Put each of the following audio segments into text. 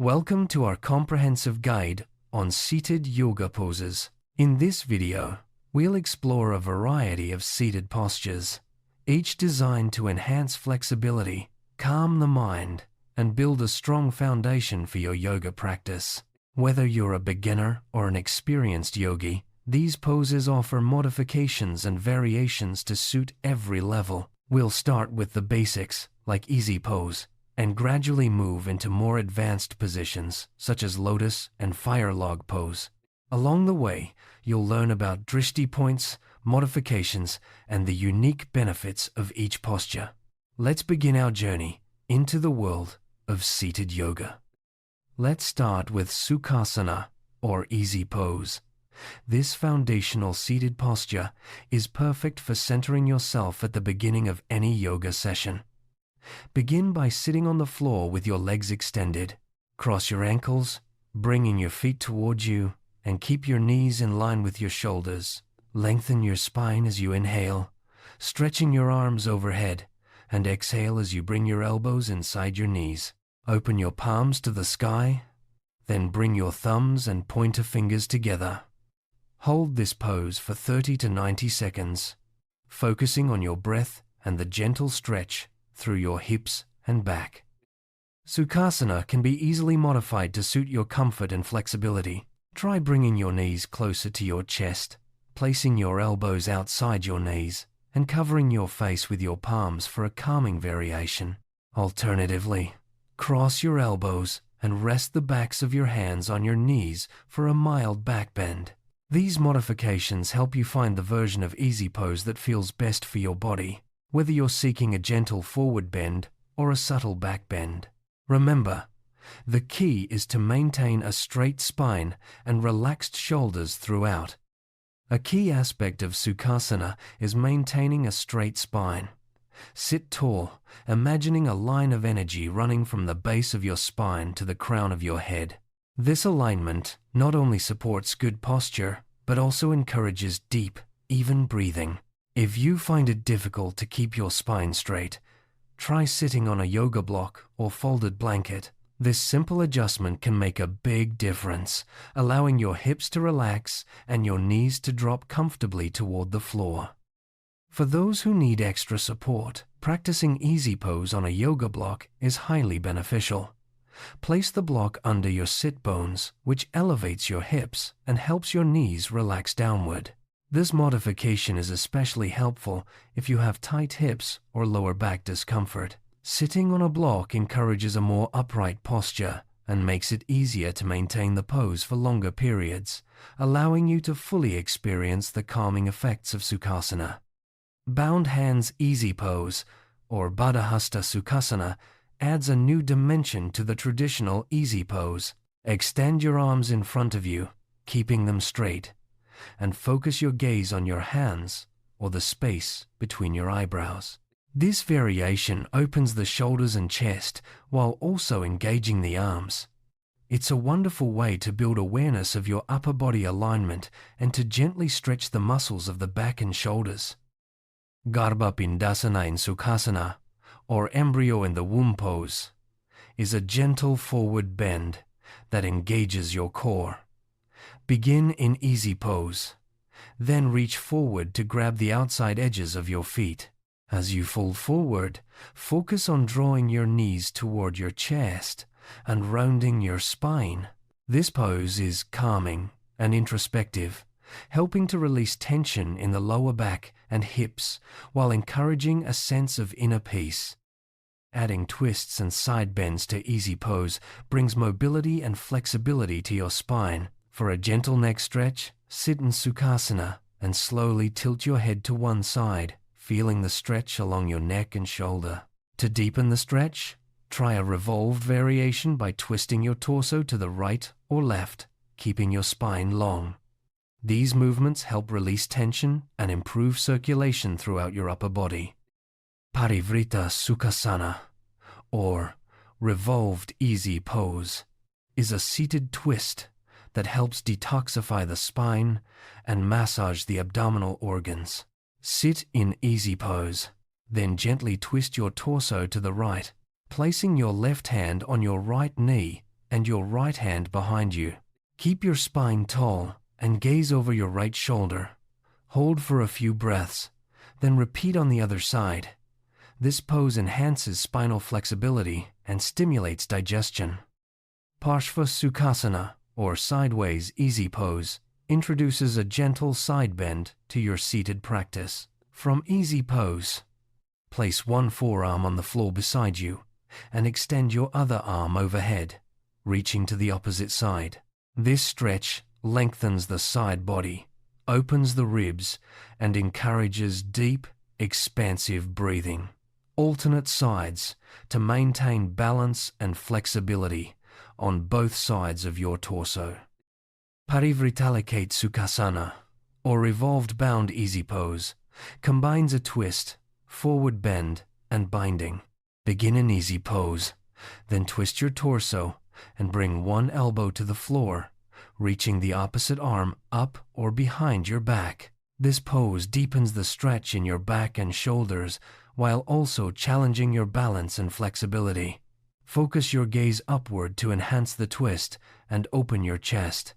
Welcome to our comprehensive guide on seated yoga poses. In this video, we'll explore a variety of seated postures, each designed to enhance flexibility, calm the mind, and build a strong foundation for your yoga practice. Whether you're a beginner or an experienced yogi, these poses offer modifications and variations to suit every level. We'll start with the basics, like easy pose, and gradually move into more advanced positions, such as lotus and fire log pose. Along the way, you'll learn about drishti points, modifications, and the unique benefits of each posture. Let's begin our journey into the world of seated yoga. Let's start with Sukhasana, or easy pose. This foundational seated posture is perfect for centering yourself at the beginning of any yoga session. Begin by sitting on the floor with your legs extended. Cross your ankles, bringing your feet towards you, and keep your knees in line with your shoulders. Lengthen your spine as you inhale, stretching your arms overhead, and exhale as you bring your elbows inside your knees. Open your palms to the sky, then bring your thumbs and pointer fingers together. Hold this pose for 30 to 90 seconds, focusing on your breath and the gentle stretch through your hips and back. Sukhasana can be easily modified to suit your comfort and flexibility. Try bringing your knees closer to your chest, placing your elbows outside your knees, and covering your face with your palms for a calming variation. Alternatively, cross your elbows and rest the backs of your hands on your knees for a mild back bend. These modifications help you find the version of easy pose that feels best for your body, whether you're seeking a gentle forward bend or a subtle back bend. Remember, the key is to maintain a straight spine and relaxed shoulders throughout. A key aspect of Sukhasana is maintaining a straight spine. Sit tall, imagining a line of energy running from the base of your spine to the crown of your head. This alignment not only supports good posture, but also encourages deep, even breathing. If you find it difficult to keep your spine straight, try sitting on a yoga block or folded blanket. This simple adjustment can make a big difference, allowing your hips to relax and your knees to drop comfortably toward the floor. For those who need extra support, practicing easy pose on a yoga block is highly beneficial. Place the block under your sit bones, which elevates your hips and helps your knees relax downward. This modification is especially helpful if you have tight hips or lower back discomfort. Sitting on a block encourages a more upright posture and makes it easier to maintain the pose for longer periods, allowing you to fully experience the calming effects of Sukhasana. Bound hands easy pose, or Baddhahasta Sukhasana, adds a new dimension to the traditional easy pose. Extend your arms in front of you, keeping them straight, and focus your gaze on your hands or the space between your eyebrows. This variation opens the shoulders and chest while also engaging the arms. It's a wonderful way to build awareness of your upper body alignment and to gently stretch the muscles of the back and shoulders. Garbha Pindasana in Sukhasana, or embryo in the womb pose, is a gentle forward bend that engages your core. Begin in easy pose, then reach forward to grab the outside edges of your feet. As you fold forward, focus on drawing your knees toward your chest and rounding your spine. This pose is calming and introspective, helping to release tension in the lower back and hips while encouraging a sense of inner peace. Adding twists and side bends to easy pose brings mobility and flexibility to your spine. For a gentle neck stretch, sit in Sukhasana and slowly tilt your head to one side, feeling the stretch along your neck and shoulder. To deepen the stretch, try a revolved variation by twisting your torso to the right or left, keeping your spine long. These movements help release tension and improve circulation throughout your upper body. Parivrita Sukhasana, or revolved easy pose, is a seated twist that helps detoxify the spine and massage the abdominal organs. Sit in easy pose, then gently twist your torso to the right, placing your left hand on your right knee and your right hand behind you. Keep your spine tall and gaze over your right shoulder. Hold for a few breaths, then repeat on the other side. This pose enhances spinal flexibility and stimulates digestion. Parshva Sukhasana, or sideways easy pose, introduces a gentle side bend to your seated practice. From easy pose, place one forearm on the floor beside you and extend your other arm overhead, reaching to the opposite side. This stretch lengthens the side body, opens the ribs, and encourages deep, expansive breathing. Alternate sides to maintain balance and flexibility on both sides of your torso. Parivritalakate Sukhasana, or revolved bound easy pose, combines a twist, forward bend, and binding. Begin an easy pose, then twist your torso and bring one elbow to the floor, reaching the opposite arm up or behind your back. This pose deepens the stretch in your back and shoulders while also challenging your balance and flexibility. Focus your gaze upward to enhance the twist and open your chest.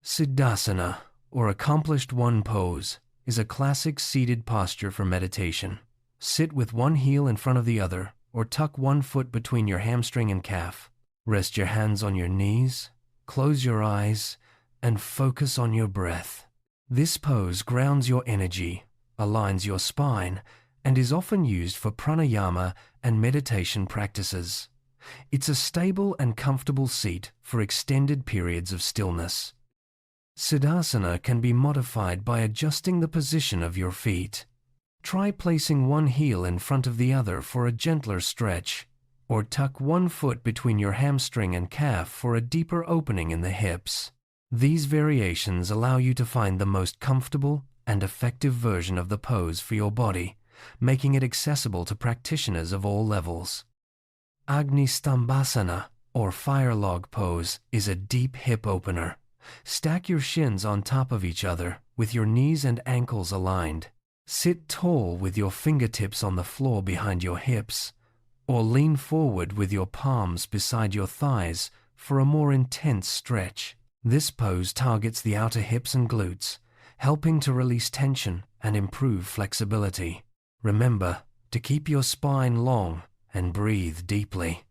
Siddhasana, or accomplished one pose, is a classic seated posture for meditation. Sit with one heel in front of the other, or tuck one foot between your hamstring and calf. Rest your hands on your knees, close your eyes, and focus on your breath. This pose grounds your energy, aligns your spine, and is often used for pranayama and meditation practices. It's a stable and comfortable seat for extended periods of stillness. Siddhasana can be modified by adjusting the position of your feet. Try placing one heel in front of the other for a gentler stretch, or tuck one foot between your hamstring and calf for a deeper opening in the hips. These variations allow you to find the most comfortable and effective version of the pose for your body, making it accessible to practitioners of all levels. Agni-stambhasana, or fire log pose, is a deep hip opener. Stack your shins on top of each other with your knees and ankles aligned. Sit tall with your fingertips on the floor behind your hips, or lean forward with your palms beside your thighs for a more intense stretch. This pose targets the outer hips and glutes, helping to release tension and improve flexibility. Remember to keep your spine long and breathe deeply.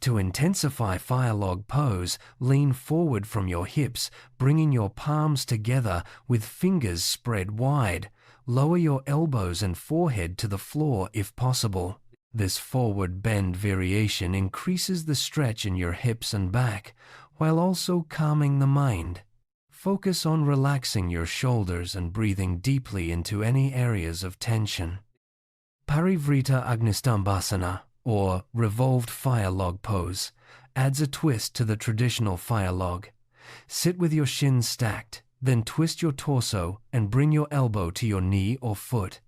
To intensify fire log pose, lean forward from your hips, bringing your palms together with fingers spread wide. Lower your elbows and forehead to the floor if possible. This forward bend variation increases the stretch in your hips and back, while also calming the mind. Focus on relaxing your shoulders and breathing deeply into any areas of tension. Parivrita Agnisthambhasana, or revolved fire log pose, adds a twist to the traditional fire log. Sit with your shins stacked, then twist your torso and bring your elbow to your knee or foot.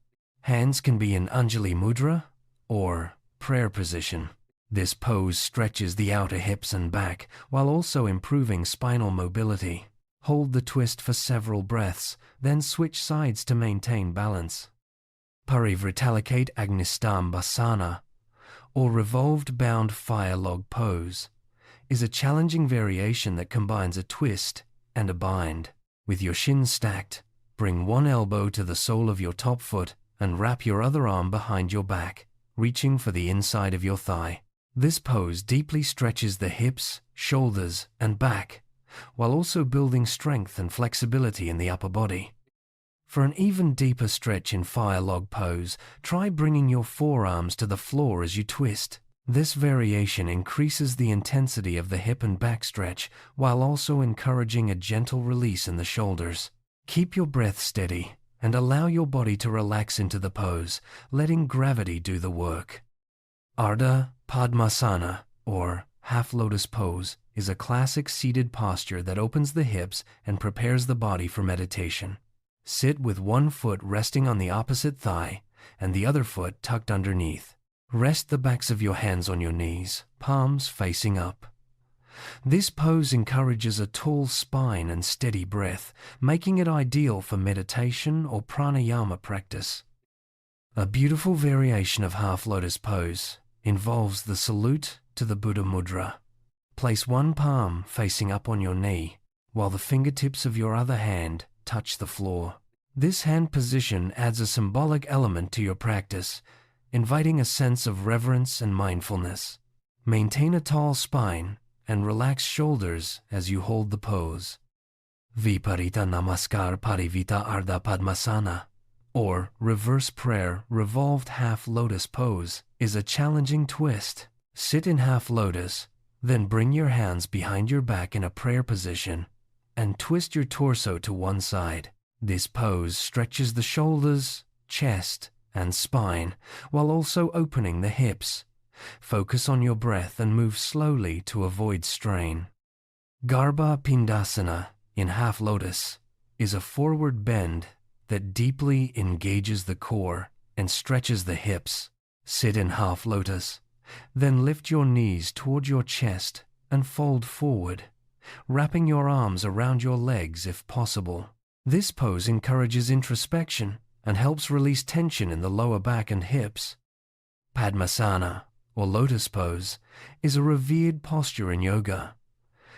Hands can be in Anjali Mudra or prayer position. This pose stretches the outer hips and back while also improving spinal mobility. Hold the twist for several breaths, then switch sides to maintain balance. Parivritalakate Agnisthambhasana, or revolved bound fire log pose, is a challenging variation that combines a twist and a bind. With your shins stacked, bring one elbow to the sole of your top foot and wrap your other arm behind your back, reaching for the inside of your thigh. This pose deeply stretches the hips, shoulders, and back, while also building strength and flexibility in the upper body. For an even deeper stretch in fire log pose, try bringing your forearms to the floor as you twist. This variation increases the intensity of the hip and back stretch while also encouraging a gentle release in the shoulders. Keep your breath steady and allow your body to relax into the pose, letting gravity do the work. Ardha Padmasana, or half lotus pose, is a classic seated posture that opens the hips and prepares the body for meditation. Sit with one foot resting on the opposite thigh and the other foot tucked underneath. Rest the backs of your hands on your knees, palms facing up. This pose encourages a tall spine and steady breath, making it ideal for meditation or pranayama practice. A beautiful variation of half lotus pose involves the salute to the Buddha mudra. Place one palm facing up on your knee, while the fingertips of your other hand touch the floor. This hand position adds a symbolic element to your practice, inviting a sense of reverence and mindfulness. Maintain a tall spine and relax shoulders as you hold the pose. Viparita Namaskar Parivita Ardha Padmasana, or reverse prayer revolved half lotus pose, is a challenging twist. Sit in half lotus, then bring your hands behind your back in a prayer position and twist your torso to one side. This pose stretches the shoulders, chest, and spine while also opening the hips. Focus on your breath and move slowly to avoid strain. Garbha Pindasana in half lotus is a forward bend that deeply engages the core and stretches the hips. Sit in half lotus, then lift your knees toward your chest and fold forward, wrapping your arms around your legs if possible. This pose encourages introspection and helps release tension in the lower back and hips. Padmasana, or lotus pose, is a revered posture in yoga.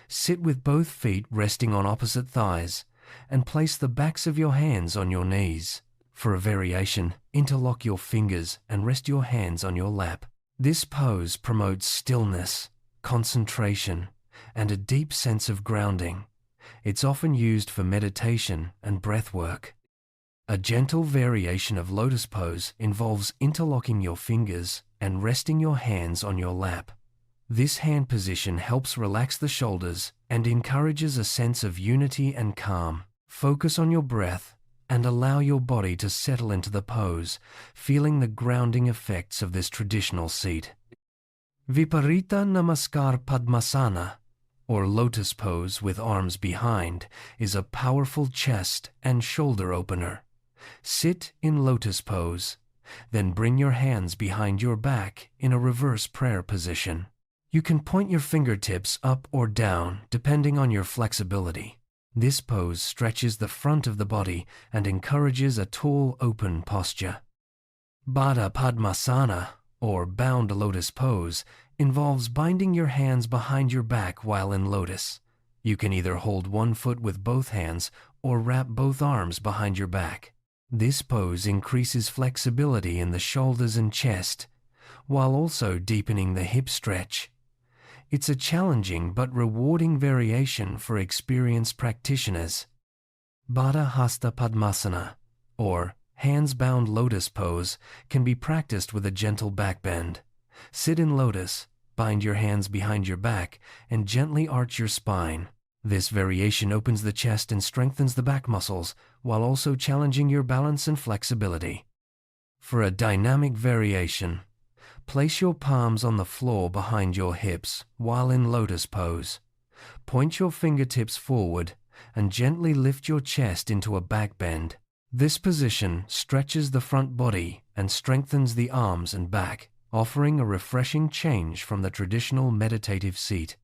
Sit with both feet resting on opposite thighs and place the backs of your hands on your knees. For a variation, interlock your fingers and rest your hands on your lap. This pose promotes stillness, concentration, and a deep sense of grounding. It's often used for meditation and breath work. A gentle variation of lotus pose involves interlocking your fingers and resting your hands on your lap. This hand position helps relax the shoulders and encourages a sense of unity and calm. Focus on your breath and allow your body to settle into the pose, feeling the grounding effects of this traditional seat. Viparita Namaskar Padmasana, or lotus pose with arms behind, is a powerful chest and shoulder opener. Sit in lotus pose, then bring your hands behind your back in a reverse prayer position. You can point your fingertips up or down depending on your flexibility. This pose stretches the front of the body and encourages a tall, open posture. Baddha Padmasana, or bound lotus pose, involves binding your hands behind your back while in lotus. You can either hold one foot with both hands or wrap both arms behind your back. This pose increases flexibility in the shoulders and chest, while also deepening the hip stretch. It's a challenging but rewarding variation for experienced practitioners. Baddha Hasta Padmasana, or hands-bound lotus pose, can be practiced with a gentle back bend. Sit in lotus, bind your hands behind your back, and gently arch your spine. This variation opens the chest and strengthens the back muscles, while also challenging your balance and flexibility. For a dynamic variation, place your palms on the floor behind your hips while in lotus pose. Point your fingertips forward and gently lift your chest into a back bend. This position stretches the front body and strengthens the arms and back, offering a refreshing change from the traditional meditative seat.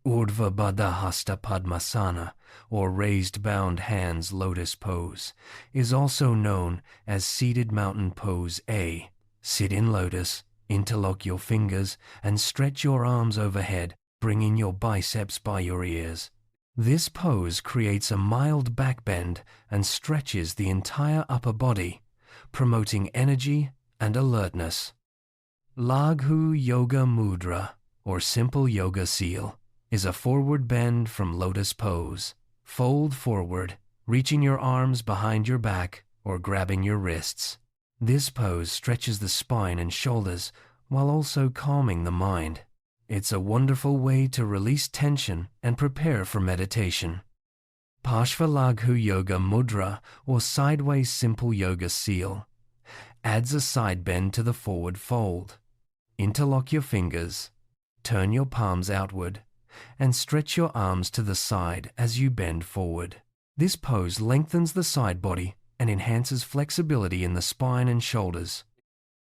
Urdhva Baddha Hasta Padmasana, or raised bound hands lotus pose, is also known as seated mountain pose A. Sit in lotus, interlock your fingers, and stretch your arms overhead, bringing your biceps by your ears. This pose creates a mild back bend and stretches the entire upper body, promoting energy and alertness. Laghu Yoga Mudra, or simple yoga seal, is a forward bend from lotus pose. Fold forward, reaching your arms behind your back or grabbing your wrists. This pose stretches the spine and shoulders while also calming the mind. It's a wonderful way to release tension and prepare for meditation. Parshvalaghu Yoga Mudra, or sideways simple yoga seal, adds a side bend to the forward fold. Interlock your fingers, turn your palms outward, and stretch your arms to the side as you bend forward. This pose lengthens the side body and enhances flexibility in the spine and shoulders.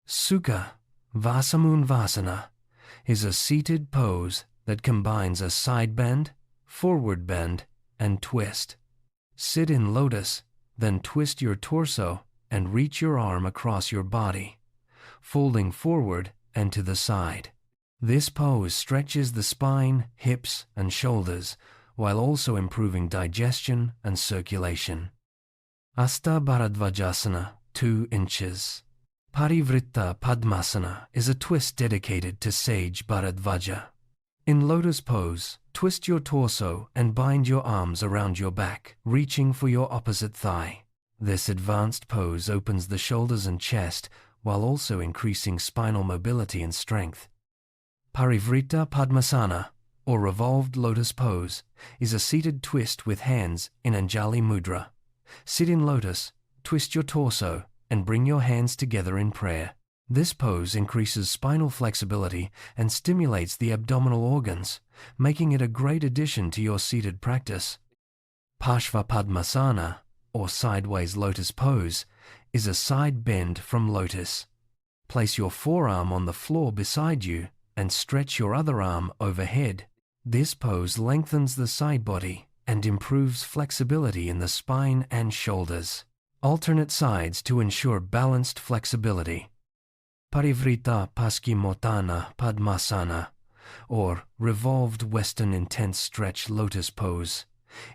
Sukha Vasamunvasana is a seated pose that combines a side bend, forward bend, and twist. Sit in lotus, then twist your torso and reach your arm across your body, folding forward and to the side. This pose stretches the spine, hips, and shoulders, while also improving digestion and circulation. Asta Bharadvajasana, 2 inches. Parivritta Padmasana is a twist dedicated to sage Bharadvaja. In lotus pose, twist your torso and bind your arms around your back, reaching for your opposite thigh. This advanced pose opens the shoulders and chest while also increasing spinal mobility and strength. Parivritta Padmasana, or revolved lotus pose, is a seated twist with hands in Anjali Mudra. Sit in lotus, twist your torso, and bring your hands together in prayer. This pose increases spinal flexibility and stimulates the abdominal organs, making it a great addition to your seated practice. Parshva Padmasana, or sideways lotus pose, is a side bend from lotus. Place your forearm on the floor beside you and stretch your other arm overhead. This pose lengthens the side body and improves flexibility in the spine and shoulders. Alternate sides to ensure balanced flexibility. Parivritta Paschimotthana Padmasana, or revolved Western intense stretch lotus pose,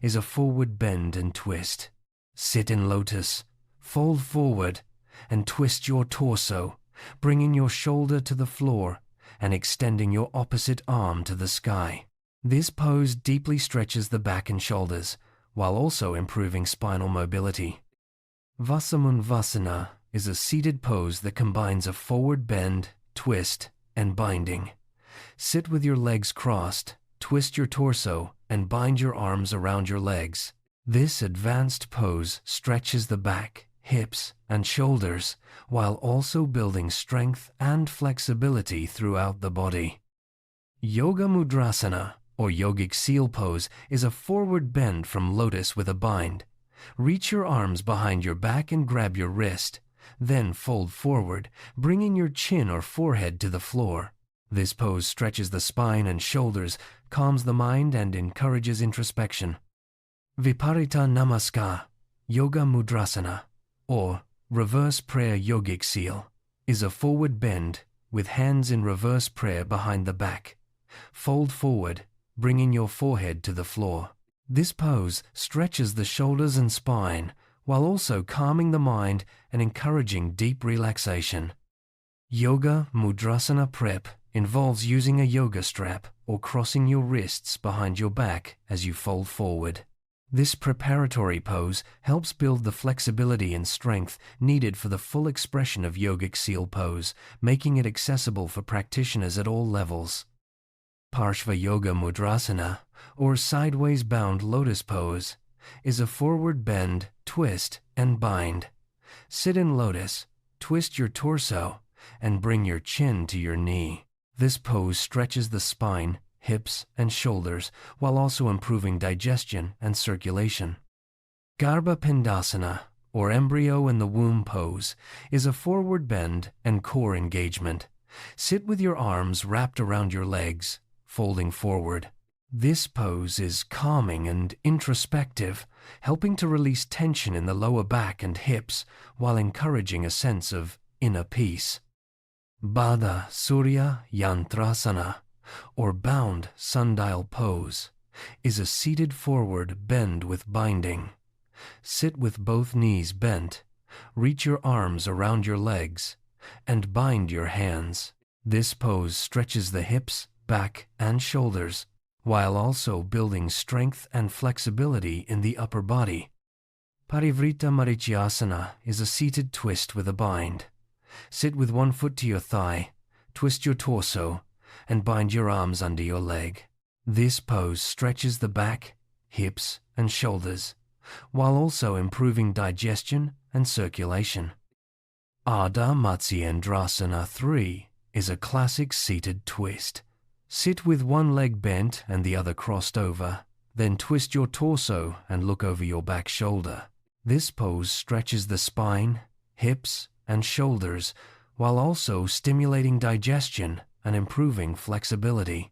is a forward bend and twist. Sit in lotus, fold forward, and twist your torso, bringing your shoulder to the floor and extending your opposite arm to the sky. This pose deeply stretches the back and shoulders, while also improving spinal mobility. Vasamundvasana is a seated pose that combines a forward bend, twist, and binding. Sit with your legs crossed, twist your torso, and bind your arms around your legs. This advanced pose stretches the back, hips, and shoulders, while also building strength and flexibility throughout the body. Yoga Mudrasana, or yogic seal pose, is a forward bend from lotus with a bind. Reach your arms behind your back and grab your wrist. Then fold forward, bringing your chin or forehead to the floor. This pose stretches the spine and shoulders, calms the mind, and encourages introspection. Viparita Namaskar, Yoga Mudrasana, or reverse prayer yogic seal, is a forward bend with hands in reverse prayer behind the back. Fold forward, bringing your forehead to the floor. This pose stretches the shoulders and spine, while also calming the mind and encouraging deep relaxation. Yoga Mudrasana prep involves using a yoga strap or crossing your wrists behind your back as you fold forward. This preparatory pose helps build the flexibility and strength needed for the full expression of yogic seal pose, making it accessible for practitioners at all levels. Parshva Yoga Mudrasana, or sideways bound lotus pose, is a forward bend, twist, and bind. Sit in lotus, twist your torso, and bring your chin to your knee. This pose stretches the spine, hips, and shoulders, while also improving digestion and circulation. Garbha Pindasana, or embryo in the womb pose, is a forward bend and core engagement. Sit with your arms wrapped around your legs, folding forward. This pose is calming and introspective, helping to release tension in the lower back and hips while encouraging a sense of inner peace. Baddha Surya Yantrasana, or bound sundial pose, is a seated forward bend with binding. Sit with both knees bent, reach your arms around your legs, and bind your hands. This pose stretches the hips, back, and shoulders, while also building strength and flexibility in the upper body. Parivritta Marichyasana is a seated twist with a bind. Sit with one foot to your thigh, twist your torso, and bind your arms under your leg. This pose stretches the back, hips, and shoulders, while also improving digestion and circulation. Ardha Matsyendrasana 3 is a classic seated twist. Sit with one leg bent and the other crossed over, then twist your torso and look over your back shoulder. This pose stretches the spine, hips, and shoulders, while also stimulating digestion and improving flexibility.